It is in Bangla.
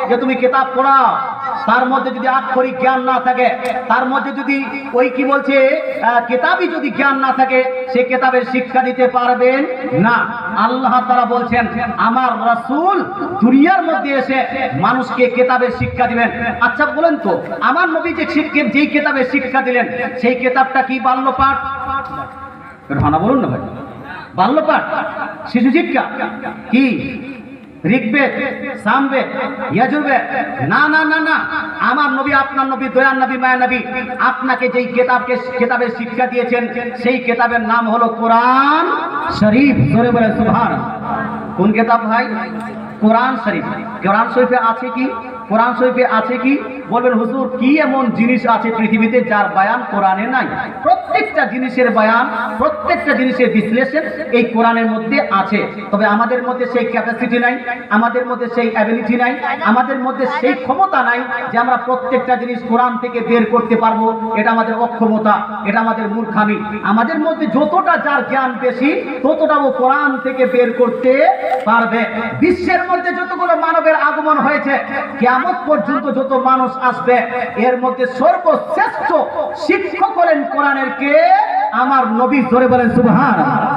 যে তুমি কিতাব পড়াও, তার মধ্যে যদি আক্ষরিক জ্ঞান না থাকে, তার মধ্যে যদি ওই কি বলছে কিতাবই যদি জ্ঞান না থাকে, সে কিতাবের শিক্ষা দিতে পারবেন না। আল্লাহ তাআলা বলছেন আমার রাসূল দুনিয়ার মধ্যে এসে মানুষকে কিতাবের শিক্ষা দিবেন। আচ্ছা বলেন তো, আমার নবী যে যেই কিতাবের শিক্ষা দিলেন সেই কিতাবটা কি বাল্য পাঠ? না বলুন না ভাই, বাল্য পাঠ, শিশু শিক্ষা কি? ঋগ্বেদ, সামবেদ, ইয়াজুর্বেদ? না না না না, আমার নবী, আপনার নবী, দয়ার নবী, মায়া নবী আপনাকে যেই কিতাবের শিক্ষা দিয়েছেন সেই কিতাবের নাম হলো কোরআন শরীফ। জোরে বলে সুবহানাল্লাহ। কোন কিতাব ভাই? কোরআন শরীফ। কোরআন শরীফে আছে কি? কোরআন শরীফে আছে কি? বলবেন হুজুর কি এমন জিনিস আছে পৃথিবীতে যার বয়ান কোরআনে নাই? প্রত্যেকটা জিনিসের বয়ান, প্রত্যেকটা জিনিসের বিশ্লেষণ এই কোরআনের মধ্যে আছে। তবে আমাদের মধ্যে সেই ক্যাপাসিটি নাই, আমাদের মধ্যে সেই অ্যাবিলিটি নাই, আমাদের মধ্যে সেই ক্ষমতা নাই যে আমরা প্রত্যেকটা জিনিস কোরআন থেকে বের করতে পারবো। এটা আমাদের অক্ষমতা, এটা আমাদের মূর্খামি। আমাদের মধ্যে যতটা যার জ্ঞান বেশি ততটা ও কোরআন থেকে বের করতে পারবে। বিশ্বের মধ্যে যতগুলো মানবের আগমন হয়েছে, কিয়ামত পর্যন্ত যত মানুষ আসবে, এর মধ্যে সর্বশ্রেষ্ঠ শিক্ষক হলেন কোরআনের কে? আমার নবী। ধরে বলেন সুবহানাল্লাহ।